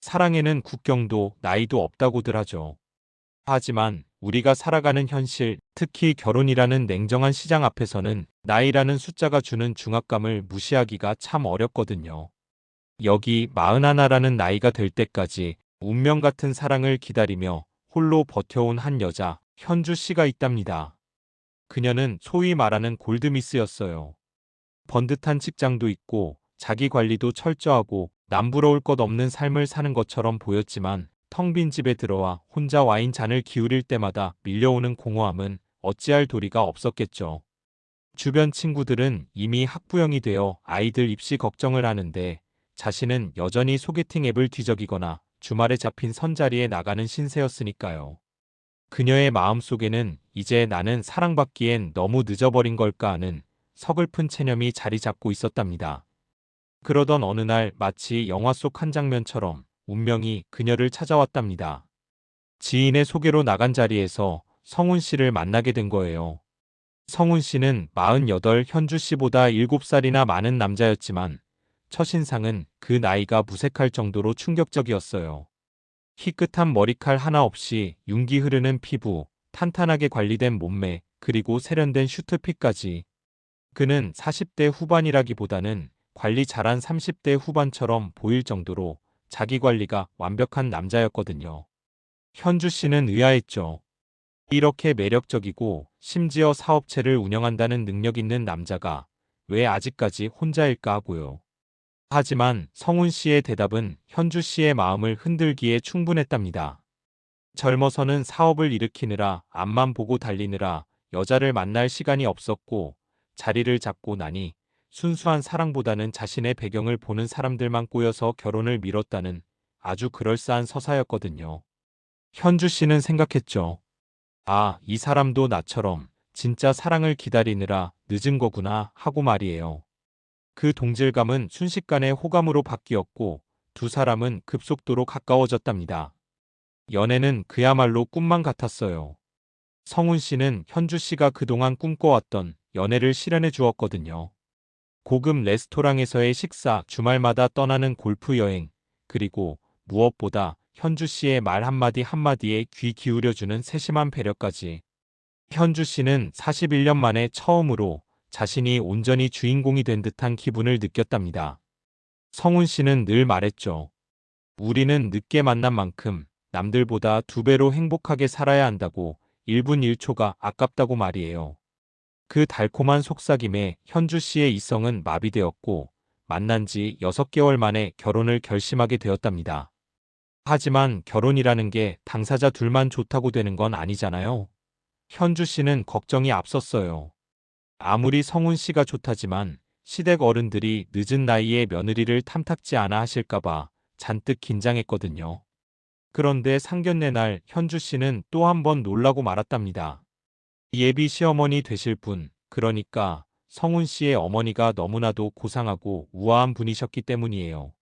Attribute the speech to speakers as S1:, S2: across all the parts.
S1: 사랑에는 국경도 나이도 없다고들 하죠. 하지만 우리가 살아가는 현실, 특히 결혼이라는 냉정한 시장 앞에서는 나이라는 숫자가 주는 중압감을 무시하기가 참 어렵거든요. 여기 41라는 나이가 될 때까지 운명 같은 사랑을 기다리며 홀로 버텨온 한 여자, 현주 씨가 있답니다. 그녀는 소위 말하는 골드미스였어요. 번듯한 직장도 있고 자기 관리도 철저하고 남부러울 것 없는 삶을 사는 것처럼 보였지만 텅 빈 집에 들어와 혼자 와인 잔을 기울일 때마다 밀려오는 공허함은 어찌할 도리가 없었겠죠. 주변 친구들은 이미 학부형이 되어 아이들 입시 걱정을 하는데 자신은 여전히 소개팅 앱을 뒤적이거나 주말에 잡힌 선자리에 나가는 신세였으니까요. 그녀의 마음속에는 이제 나는 사랑받기엔 너무 늦어버린 걸까 하는 서글픈 체념이 자리 잡고 있었답니다. 그러던 어느 날 마치 영화 속 한 장면처럼 운명이 그녀를 찾아왔답니다. 지인의 소개로 나간 자리에서 성훈 씨를 만나게 된 거예요. 성훈 씨는 48, 현주 씨보다 7살이나 많은 남자였지만 첫인상은 그 나이가 무색할 정도로 충격적이었어요. 희끗한 머리칼 하나 없이 윤기 흐르는 피부, 탄탄하게 관리된 몸매, 그리고 세련된 슈트핏까지. 그는 40대 후반이라기보다는 관리 잘한 30대 후반처럼 보일 정도로 자기 관리가 완벽한 남자였거든요. 현주 씨는 의아했죠. 이렇게 매력적이고 심지어 사업체를 운영한다는 능력 있는 남자가 왜 아직까지 혼자일까 하고요. 하지만 성훈 씨의 대답은 현주 씨의 마음을 흔들기에 충분했답니다. 젊어서는 사업을 일으키느라 앞만 보고 달리느라 여자를 만날 시간이 없었고 자리를 잡고 나니 순수한 사랑보다는 자신의 배경을 보는 사람들만 꼬여서 결혼을 미뤘다는 아주 그럴싸한 서사였거든요. 현주 씨는 생각했죠. 아, 이 사람도 나처럼 진짜 사랑을 기다리느라 늦은 거구나 하고 말이에요. 그 동질감은 순식간에 호감으로 바뀌었고 두 사람은 급속도로 가까워졌답니다. 연애는 그야말로 꿈만 같았어요. 성훈 씨는 현주 씨가 그동안 꿈꿔왔던 연애를 실현해 주었거든요. 고급 레스토랑에서의 식사, 주말마다 떠나는 골프 여행, 그리고 무엇보다 현주 씨의 말 한마디 한마디에 귀 기울여주는 세심한 배려까지. 현주 씨는 41년 만에 처음으로 자신이 온전히 주인공이 된 듯한 기분을 느꼈답니다. 성훈 씨는 늘 말했죠. 우리는 늦게 만난 만큼 남들보다 2배로 행복하게 살아야 한다고 1분 1초가 아깝다고 말이에요. 그 달콤한 속삭임에 현주 씨의 이성은 마비되었고 만난 지 6개월 만에 결혼을 결심하게 되었답니다. 하지만 결혼이라는 게 당사자 둘만 좋다고 되는 건 아니잖아요. 현주 씨는 걱정이 앞섰어요. 아무리 성훈 씨가 좋다지만 시댁 어른들이 늦은 나이에 며느리를 탐탁지 않아 하실까봐 잔뜩 긴장했거든요. 그런데 상견례 날 현주 씨는 또 한 번 놀라고 말았답니다. 예비 시어머니 되실 분, 그러니까 성훈 씨의 어머니가 너무나도 고상하고 우아한 분이셨기 때문이에요.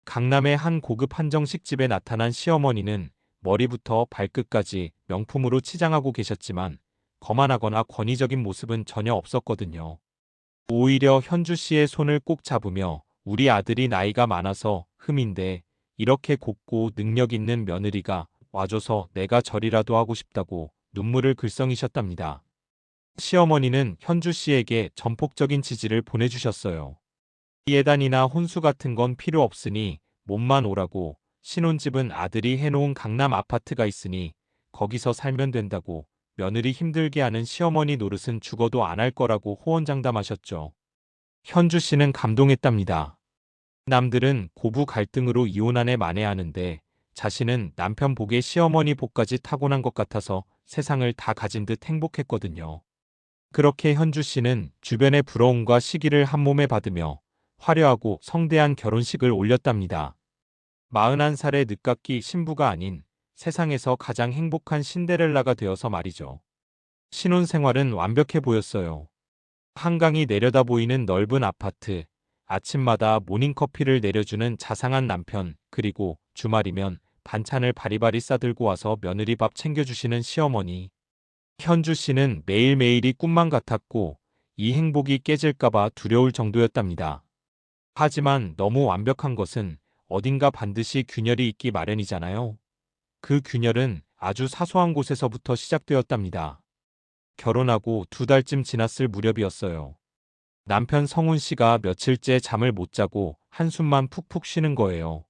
S1: 강남의 한 고급 한정식집에 나타난 시어머니는 머리부터 발끝까지 명품으로 치장하고 계셨지만 거만하거나 권위적인 모습은 전혀 없었거든요. 오히려 현주 씨의 손을 꼭 잡으며 우리 아들이 나이가 많아서 흠인데 이렇게 곱고 능력 있는 며느리가 와줘서 내가 절이라도 하고 싶다고 눈물을 글썽이셨답니다. 시어머니는 현주 씨에게 전폭적인 지지를 보내주셨어요. 예단이나 혼수 같은 건 필요 없으니 몸만 오라고, 신혼집은 아들이 해놓은 강남 아파트가 있으니 거기서 살면 된다고, 며느리 힘들게 하는 시어머니 노릇은 죽어도 안 할 거라고 호언장담하셨죠. 현주 씨는 감동했답니다. 남들은 고부 갈등으로 이혼한 애 만회하는데 자신은 남편 복에 시어머니 복까지 타고난 것 같아서 세상을 다 가진 듯 행복했거든요. 그렇게 현주 씨는 주변의 부러움과 시기를 한몸에 받으며 화려하고 성대한 결혼식을 올렸답니다. 41살의 늦깎이 신부가 아닌 세상에서 가장 행복한 신데렐라가 되어서 말이죠. 신혼생활은 완벽해 보였어요. 한강이 내려다 보이는 넓은 아파트, 아침마다 모닝커피를 내려주는 자상한 남편, 그리고 주말이면 반찬을 바리바리 싸들고 와서 며느리 밥 챙겨주시는 시어머니. 현주 씨는 매일매일이 꿈만 같았고 이 행복이 깨질까봐 두려울 정도였답니다. 하지만 너무 완벽한 것은 어딘가 반드시 균열이 있기 마련이잖아요. 그 균열은 아주 사소한 곳에서부터 시작되었답니다. 결혼하고 2달쯤 지났을 무렵이었어요. 남편 성훈 씨가 며칠째 잠을 못 자고 한숨만 푹푹 쉬는 거예요.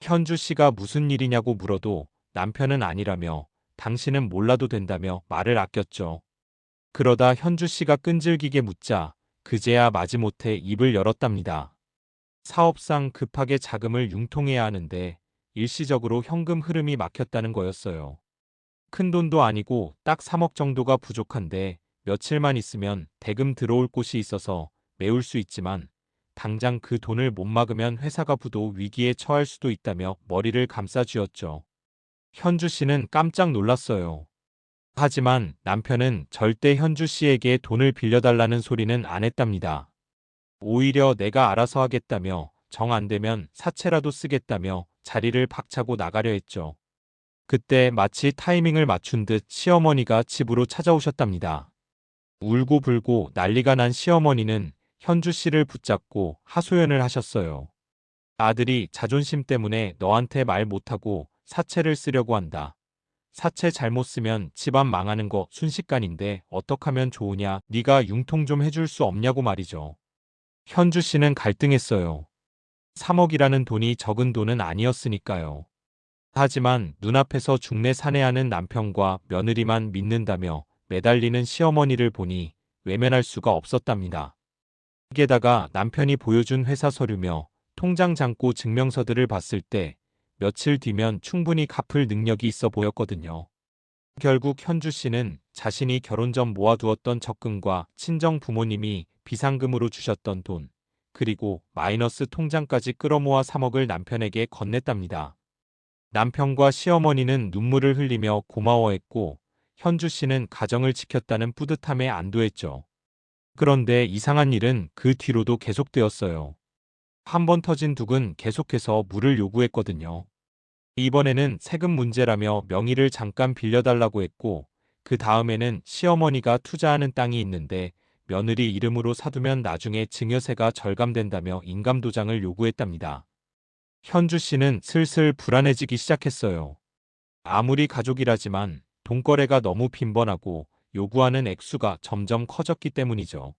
S1: 현주 씨가 무슨 일이냐고 물어도 남편은 아니라며 당신은 몰라도 된다며 말을 아꼈죠. 그러다 현주 씨가 끈질기게 묻자 그제야 마지못해 입을 열었답니다. 사업상 급하게 자금을 융통해야 하는데 일시적으로 현금 흐름이 막혔다는 거였어요. 큰 돈도 아니고 딱 3억 정도가 부족한데 며칠만 있으면 대금 들어올 곳이 있어서 메울 수 있지만 당장 그 돈을 못 막으면 회사가 부도 위기에 처할 수도 있다며 머리를 감싸쥐었죠. 현주 씨는 깜짝 놀랐어요. 하지만 남편은 절대 현주 씨에게 돈을 빌려달라는 소리는 안 했답니다. 오히려 내가 알아서 하겠다며 정 안 되면 사채라도 쓰겠다며 자리를 박차고 나가려 했죠. 그때 마치 타이밍을 맞춘 듯 시어머니가 집으로 찾아오셨답니다. 울고불고 난리가 난 시어머니는 현주 씨를 붙잡고 하소연을 하셨어요. 아들이 자존심 때문에 너한테 말 못하고 사채를 쓰려고 한다. 사채 잘못 쓰면 집안 망하는 거 순식간인데 어떡하면 좋으냐, 네가 융통 좀 해줄 수 없냐고 말이죠. 현주 씨는 갈등했어요. 3억이라는 돈이 적은 돈은 아니었으니까요. 하지만 눈앞에서 중내사내하는 남편과 며느리만 믿는다며 매달리는 시어머니를 보니 외면할 수가 없었답니다. 게다가 남편이 보여준 회사 서류며 통장 잔고 증명서들을 봤을 때 며칠 뒤면 충분히 갚을 능력이 있어 보였거든요. 결국 현주 씨는 자신이 결혼 전 모아두었던 적금과 친정 부모님이 비상금으로 주셨던 돈, 그리고 마이너스 통장까지 끌어모아 3억을 남편에게 건넸답니다. 남편과 시어머니는 눈물을 흘리며 고마워했고 현주 씨는 가정을 지켰다는 뿌듯함에 안도했죠. 그런데 이상한 일은 그 뒤로도 계속되었어요. 한 번 터진 둑은 계속해서 물을 요구했거든요. 이번에는 세금 문제라며 명의를 잠깐 빌려달라고 했고 그 다음에는 시어머니가 투자하는 땅이 있는데 며느리 이름으로 사두면 나중에 증여세가 절감된다며 인감도장을 요구했답니다. 현주 씨는 슬슬 불안해지기 시작했어요. 아무리 가족이라지만 돈거래가 너무 빈번하고 요구하는 액수가 점점 커졌기 때문이죠.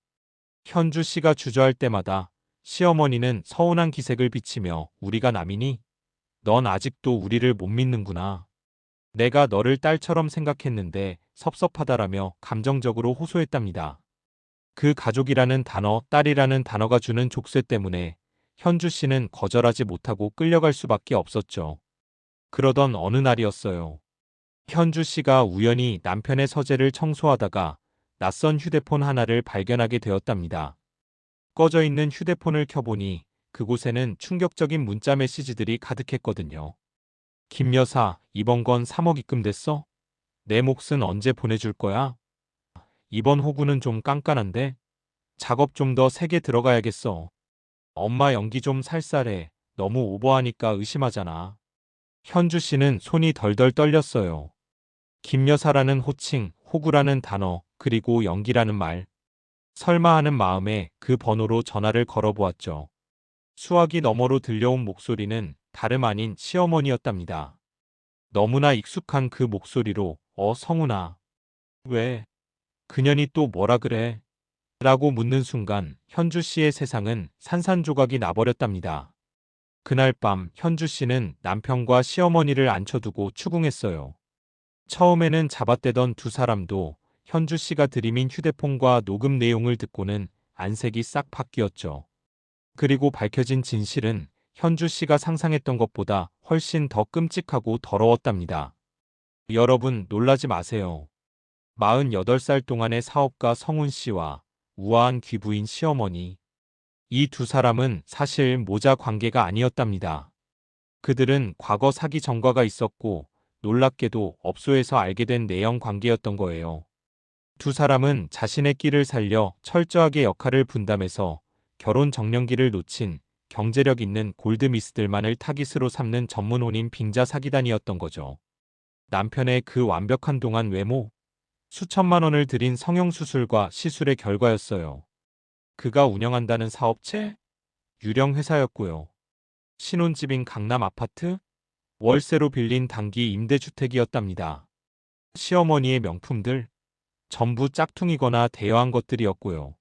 S1: 현주 씨가 주저할 때마다 시어머니는 서운한 기색을 비치며 우리가 남이니? 넌 아직도 우리를 못 믿는구나. 내가 너를 딸처럼 생각했는데 섭섭하다라며 감정적으로 호소했답니다. 그 가족이라는 단어, 딸이라는 단어가 주는 족쇄 때문에 현주 씨는 거절하지 못하고 끌려갈 수밖에 없었죠. 그러던 어느 날이었어요. 현주 씨가 우연히 남편의 서재를 청소하다가 낯선 휴대폰 하나를 발견하게 되었답니다. 꺼져 있는 휴대폰을 켜보니 그곳에는 충격적인 문자 메시지들이 가득했거든요. 김 여사, 이번 건 3억 입금됐어? 내 몫은 언제 보내줄 거야? 이번 호구는 좀 깐깐한데? 작업 좀 더 세게 들어가야겠어. 엄마 연기 좀 살살해. 너무 오버하니까 의심하잖아. 현주 씨는 손이 덜덜 떨렸어요. 김 여사라는 호칭, 호구라는 단어, 그리고 연기라는 말. 설마 하는 마음에 그 번호로 전화를 걸어보았죠. 수화기 너머로 들려온 목소리는 다름 아닌 시어머니였답니다. 너무나 익숙한 그 목소리로 성훈아. 왜? 그년이 또 뭐라 그래? 라고 묻는 순간 현주 씨의 세상은 산산조각이 나버렸답니다. 그날 밤 현주 씨는 남편과 시어머니를 앉혀두고 추궁했어요. 처음에는 잡아떼던 두 사람도 현주 씨가 들이민 휴대폰과 녹음 내용을 듣고는 안색이 싹 바뀌었죠. 그리고 밝혀진 진실은 현주 씨가 상상했던 것보다 훨씬 더 끔찍하고 더러웠답니다. 여러분 놀라지 마세요. 48살 동안의 사업가 성훈 씨와 우아한 귀부인 시어머니. 이 두 사람은 사실 모자 관계가 아니었답니다. 그들은 과거 사기 전과가 있었고 놀랍게도 업소에서 알게 된 내연 관계였던 거예요. 두 사람은 자신의 끼를 살려 철저하게 역할을 분담해서 결혼 정년기를 놓친 경제력 있는 골드미스들만을 타깃으로 삼는 전문 혼인 빙자 사기단이었던 거죠. 남편의 그 완벽한 동안 외모, 수천만 원을 들인 성형수술과 시술의 결과였어요. 그가 운영한다는 사업체? 유령 회사였고요. 신혼집인 강남 아파트? 월세로 빌린 단기 임대주택이었답니다. 시어머니의 명품들? 전부 짝퉁이거나 대여한 것들이었고요.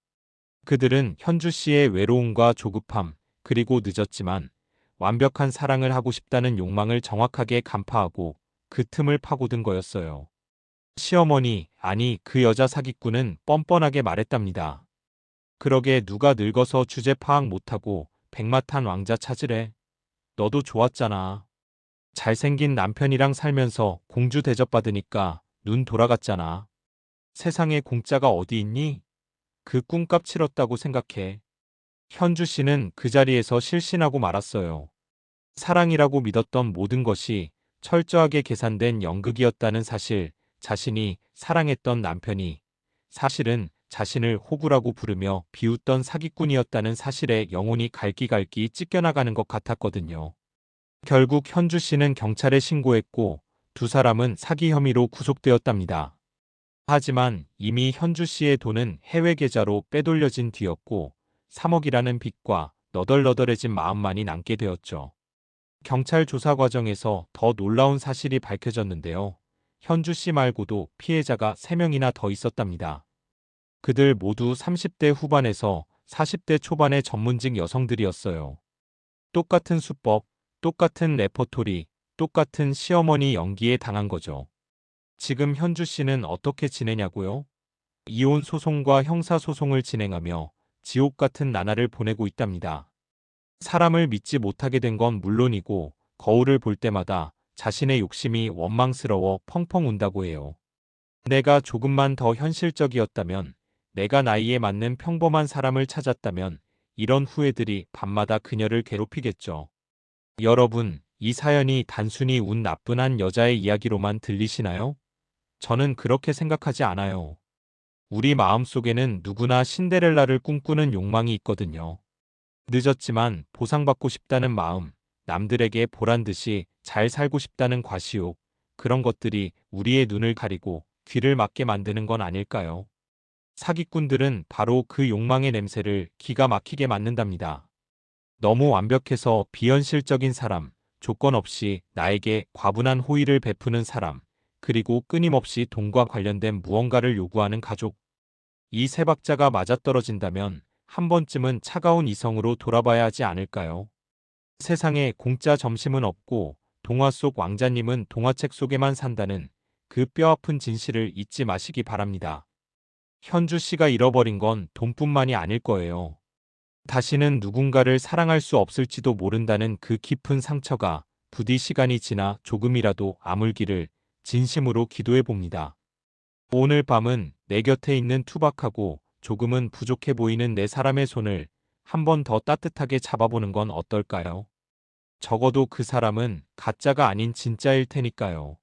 S1: 그들은 현주 씨의 외로움과 조급함, 그리고 늦었지만 완벽한 사랑을 하고 싶다는 욕망을 정확하게 간파하고 그 틈을 파고든 거였어요. 시어머니, 아니 그 여자 사기꾼은 뻔뻔하게 말했답니다. 그러게 누가 늙어서 주제 파악 못하고 백마탄 왕자 찾으래. 너도 좋았잖아. 잘생긴 남편이랑 살면서 공주 대접받으니까 눈 돌아갔잖아. 세상에 공짜가 어디 있니? 그 꿈값 치렀다고 생각해. 현주 씨는 그 자리에서 실신하고 말았어요. 사랑이라고 믿었던 모든 것이 철저하게 계산된 연극이었다는 사실, 자신이 사랑했던 남편이 사실은 자신을 호구라고 부르며 비웃던 사기꾼이었다는 사실에 영혼이 갈기갈기 찢겨나가는 것 같았거든요. 결국 현주 씨는 경찰에 신고했고 두 사람은 사기 혐의로 구속되었답니다. 하지만 이미 현주 씨의 돈은 해외 계좌로 빼돌려진 뒤였고 3억이라는 빚과 너덜너덜해진 마음만이 남게 되었죠. 경찰 조사 과정에서 더 놀라운 사실이 밝혀졌는데요. 현주 씨 말고도 피해자가 3명이나 더 있었답니다. 그들 모두 30대 후반에서 40대 초반의 전문직 여성들이었어요. 똑같은 수법, 똑같은 레퍼토리, 똑같은 시어머니 연기에 당한 거죠. 지금 현주 씨는 어떻게 지내냐고요? 이혼 소송과 형사 소송을 진행하며 지옥 같은 나날을 보내고 있답니다. 사람을 믿지 못하게 된 건 물론이고 거울을 볼 때마다 자신의 욕심이 원망스러워 펑펑 운다고 해요. 내가 조금만 더 현실적이었다면, 내가 나이에 맞는 평범한 사람을 찾았다면 이런 후회들이 밤마다 그녀를 괴롭히겠죠. 여러분, 이 사연이 단순히 운 나쁜 한 여자의 이야기로만 들리시나요? 저는 그렇게 생각하지 않아요. 우리 마음속에는 누구나 신데렐라를 꿈꾸는 욕망이 있거든요. 늦었지만 보상받고 싶다는 마음, 남들에게 보란 듯이 잘 살고 싶다는 과시욕, 그런 것들이 우리의 눈을 가리고 귀를 막게 만드는 건 아닐까요? 사기꾼들은 바로 그 욕망의 냄새를 기가 막히게 맡는답니다. 너무 완벽해서 비현실적인 사람, 조건 없이 나에게 과분한 호의를 베푸는 사람, 그리고 끊임없이 돈과 관련된 무언가를 요구하는 가족. 이 세 박자가 맞아떨어진다면 한 번쯤은 차가운 이성으로 돌아봐야 하지 않을까요? 세상에 공짜 점심은 없고 동화 속 왕자님은 동화책 속에만 산다는 그 뼈아픈 진실을 잊지 마시기 바랍니다. 현주 씨가 잃어버린 건 돈뿐만이 아닐 거예요. 다시는 누군가를 사랑할 수 없을지도 모른다는 그 깊은 상처가 부디 시간이 지나 조금이라도 아물기를 진심으로 기도해 봅니다. 오늘 밤은 내 곁에 있는 투박하고 조금은 부족해 보이는 내 사람의 손을 한 번 더 따뜻하게 잡아보는 건 어떨까요? 적어도 그 사람은 가짜가 아닌 진짜일 테니까요.